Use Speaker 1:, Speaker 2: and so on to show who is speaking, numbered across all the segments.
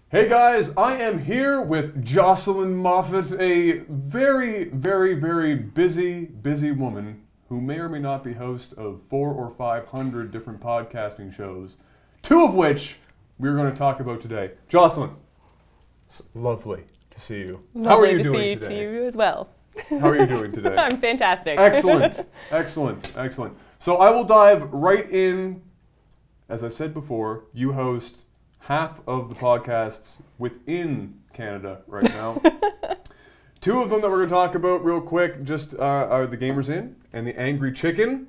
Speaker 1: Hey guys, I am here with Jocelyn Moffett, a very, very, very busy woman who may or may not be host of 400 or 500 different podcasting shows, two of which we're going to talk about today. Jocelyn, it's lovely to see you. How are you doing today?
Speaker 2: Lovely to see you as well.
Speaker 1: How are you doing today?
Speaker 2: I'm fantastic.
Speaker 1: Excellent, excellent, excellent. So I will dive right in. As I said before, you host half of the podcasts within Canada right now. Two of them that we're going to talk about real quick just are The Gamers Inn and The Angry Chicken.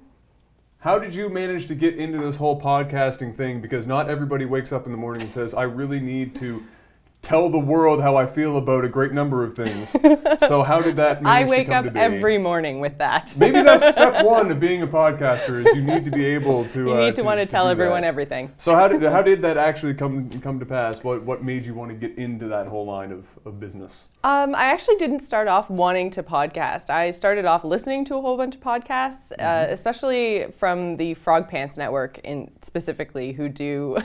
Speaker 1: How did you manage to get into this whole podcasting thing? Because not everybody wakes up in the morning and says, I really need to tell the world how I feel about a great number of things. So how did that manage to come to be?
Speaker 2: I wake up every morning with that.
Speaker 1: Maybe that's step one of being a podcaster, is you need to be able to
Speaker 2: you need to want to tell everyone everything.
Speaker 1: So how did that actually come to pass? What made you want to get into that whole line of business?
Speaker 2: I actually didn't start off wanting to podcast. I started off listening to a whole bunch of podcasts, especially from the Frog Pants Network specifically, who do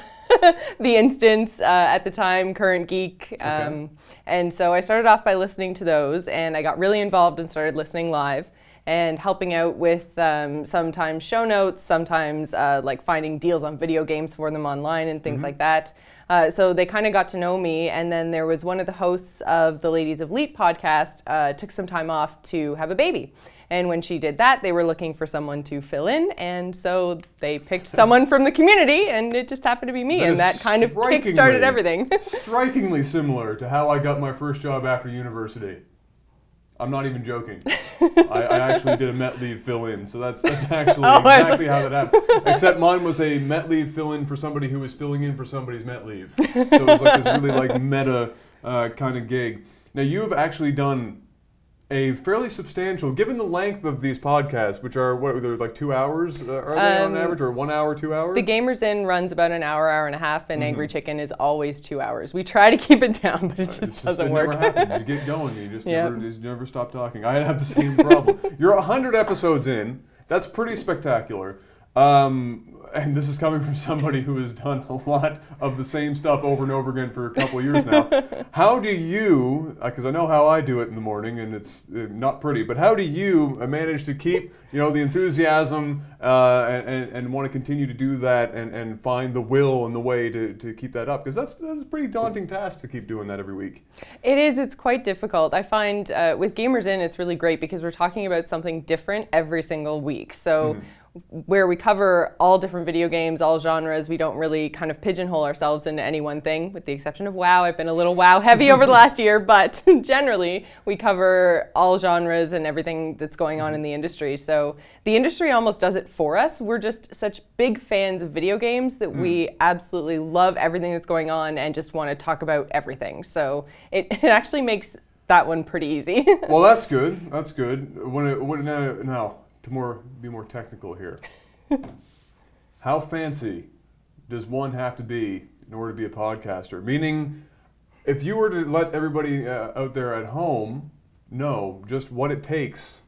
Speaker 2: The Instance, at the time, Current Geek.
Speaker 1: Okay.
Speaker 2: And so I started off by listening to those, and I got really involved and started listening live and helping out with sometimes show notes, sometimes like finding deals on video games for them online and things like that. So they kind of got to know me, and then there was one of the hosts of the Ladies of Leet podcast took some time off to have a baby. And when she did that, they were looking for someone to fill in, and so they picked someone from the community, and it just happened to be me, and that kind of kick-started everything.
Speaker 1: Strikingly similar to how I got my first job after university. I'm not even joking. I actually did a Met Leave fill-in, so that's actually exactly how that happened. Except mine was a Met Leave fill-in for somebody who was filling in for somebody's Met Leave. So it was like this really like meta kind of gig. Now you've actually done a fairly substantial, given the length of these podcasts, which are, what, they're like 2 hours, are they on average, or 1 hour, 2 hours?
Speaker 2: The Gamers Inn runs about an hour, hour and a half, and Angry Chicken is always 2 hours. We try to keep it down, but it just doesn't work.
Speaker 1: It never happens. You get going, you just never stop talking. I have the same problem. You're 100 episodes in. That's pretty spectacular. And this is coming from somebody who has done a lot of the same stuff over and over again for a couple of years now. How do you, because I know how I do it in the morning, and it's not pretty, but how do you manage to keep, the enthusiasm and want to continue to do that and find the will and the way to keep that up? Because that's a pretty daunting task to keep doing that every week.
Speaker 2: It is. It's quite difficult. I find with Gamers Inn, it's really great because we're talking about something different every single week. So where we cover all different video games, all genres, we don't really kind of pigeonhole ourselves into any one thing, with the exception of WoW. I've been a little WoW heavy over the last year, but generally we cover all genres and everything that's going on in the industry. So the industry almost does it for us. We're just such big fans of video games that we absolutely love everything that's going on and just want to talk about everything. So it actually makes that one pretty easy.
Speaker 1: Well, that's good. That's good. Now, to be more technical here, how fancy does one have to be in order to be a podcaster? Meaning, if you were to let everybody out there at home know just what it takes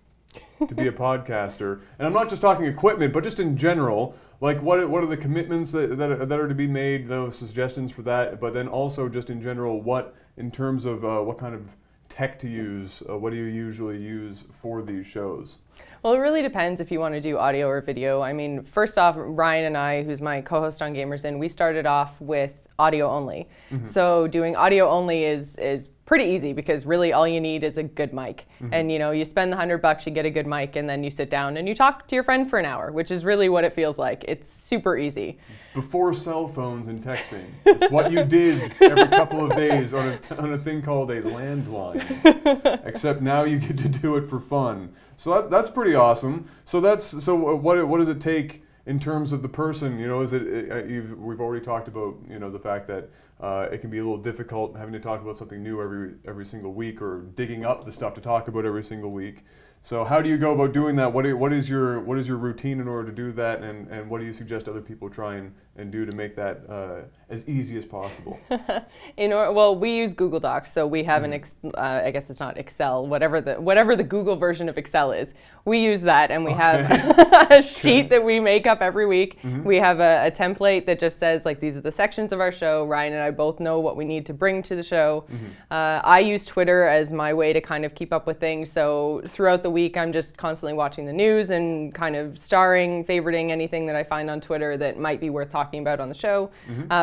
Speaker 1: to be a podcaster, and I'm not just talking equipment, but just in general, like what are the commitments that are to be made, those suggestions for that, but then also just in general, what in terms of what kind of tech to use, what do you usually use for these shows?
Speaker 2: Well, it really depends if you want to do audio or video. I mean, first off, Ryan and I, who's my co-host on Gamers Inn, we started off with audio only. So doing audio only is pretty easy because really all you need is a good mic. And you spend the $100, you get a good mic, and then you sit down and you talk to your friend for an hour, which is really what it feels like. It's super easy. Before
Speaker 1: cell phones and texting, it's what you did every couple of days on a thing called a landline. Except now you get to do it for fun. So that's pretty awesome. So what does it take in terms of the person? We've already talked about the fact that it can be a little difficult having to talk about something new every single week, or digging up the stuff to talk about every single week. So how do you go about doing that? What is your routine in order to do that, and what do you suggest other people try and do to make that as easy as possible?
Speaker 2: Well, we use Google Docs, so we have I guess it's not Excel, whatever the Google version of Excel is. We use that, and we have a sheet that we make up every week. We have a template that just says, like, these are the sections of our show. Ryan and I both know what we need to bring to the show. I use Twitter as my way to kind of keep up with things. So throughout the week, I'm just constantly watching the news and kind of favoriting anything that I find on Twitter that might be worth talking about on the show.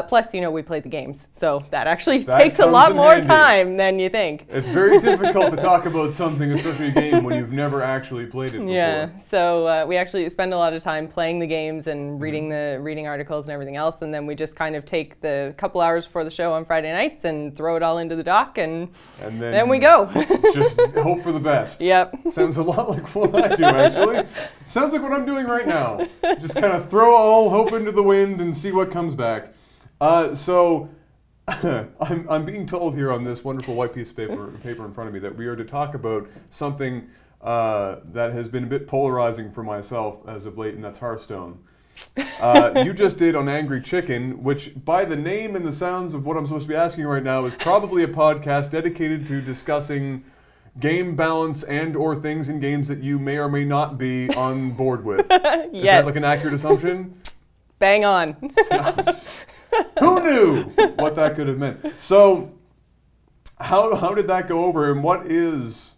Speaker 2: Plus, we play the games. So that actually takes a lot more time than you think.
Speaker 1: It's very difficult to talk about something, especially a game, when you've never actually played it before.
Speaker 2: Yeah, so we actually spend a lot of time playing the games and reading articles and everything else, and then we just kind of take the couple hours before the show on Friday nights and throw it all into the dock, and then we go.
Speaker 1: Just hope for the best.
Speaker 2: Yep.
Speaker 1: Sounds a lot like what I do, actually. Sounds like what I'm doing right now. Just kind of throw all hope into the wind and see what comes back. So I'm being told here on this wonderful white piece of paper in front of me that we are to talk about something that has been a bit polarizing for myself as of late, and that's Hearthstone. You just did on Angry Chicken, which by the name and the sounds of what I'm supposed to be asking right now is probably a podcast dedicated to discussing game balance and or things in games that you may or may not be on board with.
Speaker 2: Yes.
Speaker 1: Is that like an accurate assumption?
Speaker 2: Bang on.
Speaker 1: Who knew what that could have meant? So how did that go over, and what is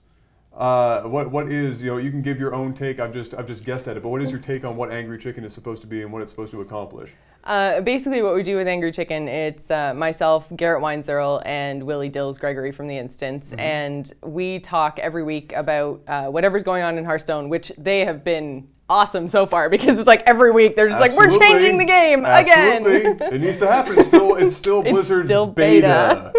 Speaker 1: you can give your own take. I've just guessed at it, but what is your take on what Angry Chicken is supposed to be and what it's supposed to accomplish?
Speaker 2: Basically what we do with Angry Chicken, it's myself, Garrett Weinzierl, and Willie Dills Gregory from The Instance, and we talk every week about whatever's going on in Hearthstone, which they have been awesome so far, because it's like every week they're just like, we're changing the game again.
Speaker 1: It needs to happen. It's still Blizzard's beta.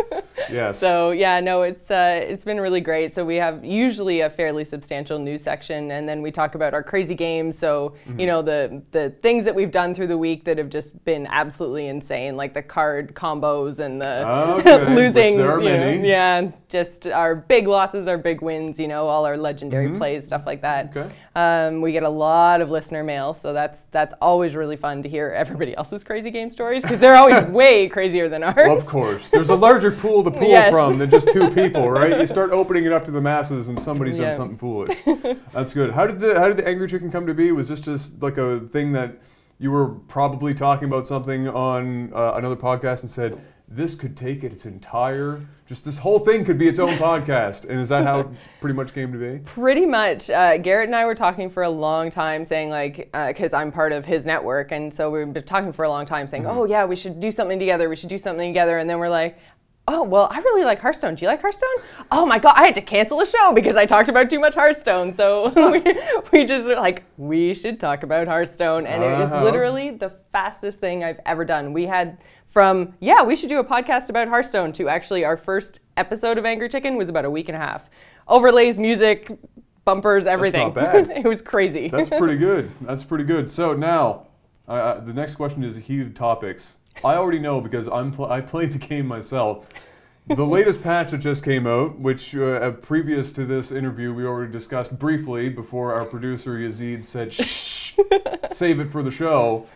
Speaker 1: Yes.
Speaker 2: So yeah, no, it's been really great. So we have usually a fairly substantial news section, and then we talk about our crazy games. So the things that we've done through the week that have just been absolutely insane, like the card combos and the losing.
Speaker 1: There are many.
Speaker 2: Yeah, just our big losses, our big wins. All our legendary plays, stuff like that.
Speaker 1: Okay.
Speaker 2: We get a lot of listener mail, so that's always really fun to hear everybody else's crazy game stories, because they're always way crazier than ours.
Speaker 1: Well, of course, there's a larger pool to pull from than just two people, right? You start opening it up to the masses, and somebody's done something foolish. That's good. How did the Angry Chicken come to be? Was this just like a thing that you were probably talking about something on another podcast and said, this could take its entire, this whole thing could be its own podcast? And is that how it pretty much came to be? Pretty
Speaker 2: much. Garrett and I were talking for a long time saying, like, because I'm part of his network, and so we've been talking for a long time saying, oh yeah, we should do something together, and then we're like, oh, well, I really like Hearthstone. Do you like Hearthstone? Oh my God, I had to cancel a show because I talked about too much Hearthstone. So we just were like, we should talk about Hearthstone. And it was literally the fastest thing I've ever done. We had from, we should do a podcast about Hearthstone, to actually our first episode of Angry Chicken was about a week and a half. Overlays, music, bumpers, everything.
Speaker 1: That's not bad.
Speaker 2: It was crazy.
Speaker 1: That's pretty good. That's pretty good. So now, the next question is heated topics. I already know because I played the game myself. The latest patch that just came out, which previous to this interview we already discussed briefly before our producer Yazid said, shh, save it for the show.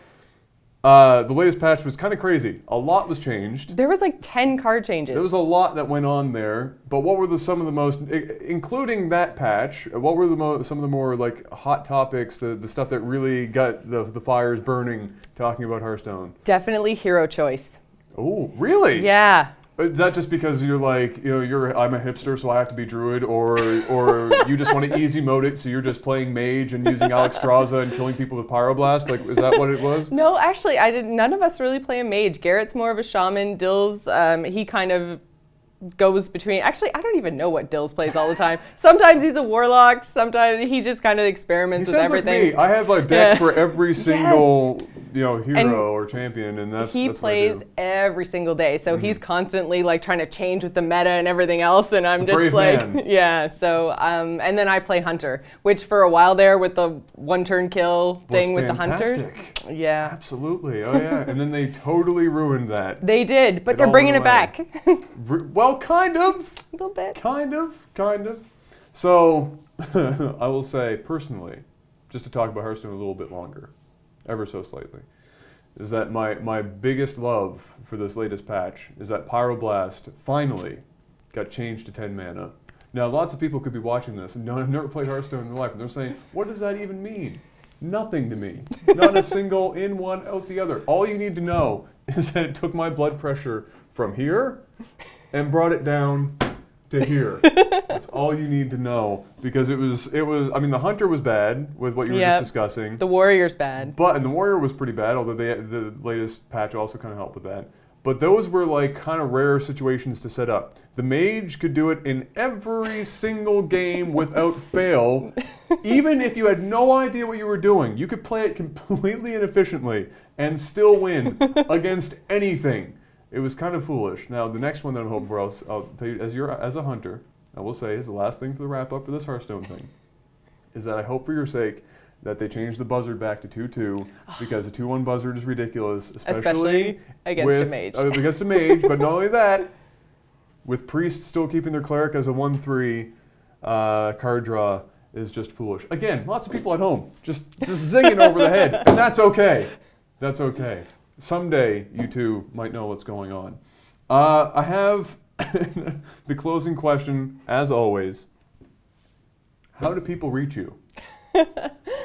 Speaker 1: The latest patch was kind of crazy. A lot was changed.
Speaker 2: There was like 10 card changes.
Speaker 1: There was a lot that went on there, but what were some of the most, including that patch, what were some of the more like hot topics, the stuff that really got the fires burning talking about Hearthstone?
Speaker 2: Definitely hero choice.
Speaker 1: Oh, really?
Speaker 2: Yeah.
Speaker 1: Is that just because you're like, I'm a hipster, so I have to be druid, or you just want to easy mode it, so you're just playing mage and using Alexstrasza and killing people with pyroblast? Like, is that what it was?
Speaker 2: No, actually, none of us really play a mage. Garrett's more of a shaman. Dills, he kind of goes between. Actually, I don't even know what Dills plays all the time. Sometimes he's a warlock. Sometimes he just kind of experiments with everything.
Speaker 1: Like me. I have a deck for every single hero or champion, and that's
Speaker 2: he plays every single day. So he's constantly like trying to change with the meta and everything else, and I'm just like, yeah. So and then I play hunter, which for a while there with the one-turn kill thing with the hunters. Yeah,
Speaker 1: absolutely. Oh yeah, and then they totally ruined that.
Speaker 2: They did, but they're bringing it back.
Speaker 1: Well, kind of.
Speaker 2: A little bit.
Speaker 1: Kind of. So, I will say, personally, just to talk about Hearthstone a little bit longer, ever so slightly, is that my biggest love for this latest patch is that Pyroblast finally got changed to 10 mana. Now, lots of people could be watching this and have never played Hearthstone in their life, and they're saying, what does that even mean? Nothing to me. Not a single in one, out the other. All you need to know is that it took my blood pressure from here and brought it down to here. That's all you need to know, because it was, I mean, the Hunter was bad with what you were just discussing.
Speaker 2: The Warrior's bad.
Speaker 1: And the Warrior was pretty bad, although the latest patch also kind of helped with that. But those were like kind of rare situations to set up. The Mage could do it in every single game without fail. Even if you had no idea what you were doing, you could play it completely inefficiently and still win against anything. It was kind of foolish. Now, the next one that I'm hoping for, I'll tell you, as a hunter, I will say, is the last thing for the wrap-up for this Hearthstone thing, is that I hope for your sake that they change the buzzard back to 2/2, because a 2/1 buzzard is ridiculous, especially
Speaker 2: against a mage.
Speaker 1: Against a mage, but not only that, with priests still keeping their cleric as a 1/3 card draw is just foolish. Again, lots of people at home just zinging over the head, and that's okay. That's okay. Someday you two might know what's going on. I have the closing question, as always. How do people reach you?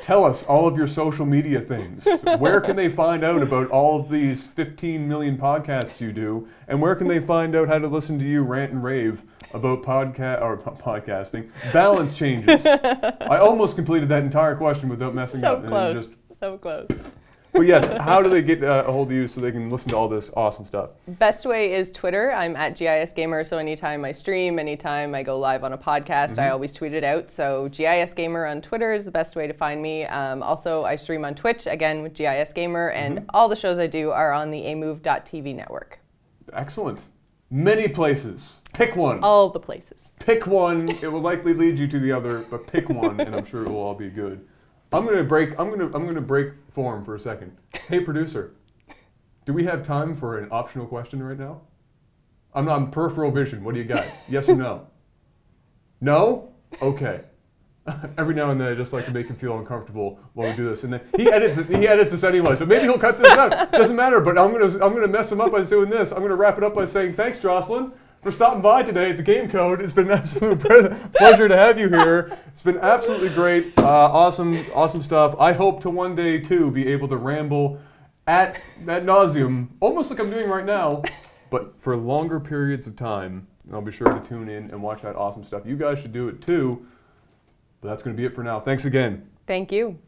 Speaker 1: Tell us all of your social media things. Where can they find out about all of these 15 million podcasts you do? And where can they find out how to listen to you rant and rave about podcasting? Balance changes. I almost completed that entire question without messing up.
Speaker 2: So close.
Speaker 1: But yes, how do they get a hold of you so they can listen to all this awesome stuff?
Speaker 2: Best way is Twitter. I'm at GIS Gamer, so anytime I stream, anytime I go live on a podcast, I always tweet it out. So GIS Gamer on Twitter is the best way to find me. Also, I stream on Twitch, again with GIS Gamer, and all the shows I do are on the amove.tv network.
Speaker 1: Excellent. Many places. Pick one.
Speaker 2: All the places.
Speaker 1: Pick one. It will likely lead you to the other, but pick one, and I'm sure it will all be good. I'm gonna break form for a second. Hey, producer, do we have time for an optional question right now? I'm on peripheral vision. What do you got? Yes or no? No? Okay. Every now and then, I just like to make him feel uncomfortable while we do this, and then he edits this anyway. So maybe he'll cut this out. Doesn't matter. But I'm gonna mess him up by doing this. I'm gonna wrap it up by saying thanks, Jocelyn, for stopping by today at the Game Code. It's been an absolute pleasure to have you here. It's been absolutely great. Awesome stuff. I hope to one day, too, be able to ramble ad nauseum, almost like I'm doing right now, but for longer periods of time. And I'll be sure to tune in and watch that awesome stuff. You guys should do it, too. But that's going to be it for now. Thanks again.
Speaker 2: Thank you.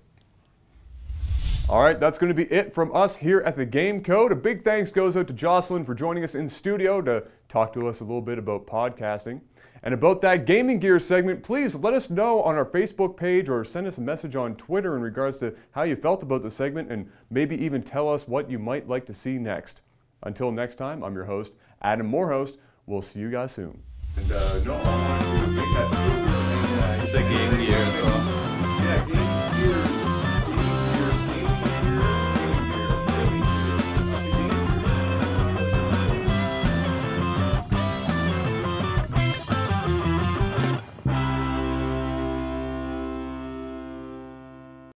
Speaker 1: All right, that's going to be it from us here at the Game Code. A big thanks goes out to Jocelyn for joining us in studio to talk to us a little bit about podcasting. And about that gaming gear segment, please let us know on our Facebook page or send us a message on Twitter in regards to how you felt about the segment, and maybe even tell us what you might like to see next. Until next time, I'm your host, Adam Morehouse. We'll see you guys soon. And no, I want to make that smoother.
Speaker 3: It's a game gear as well.
Speaker 1: Yeah,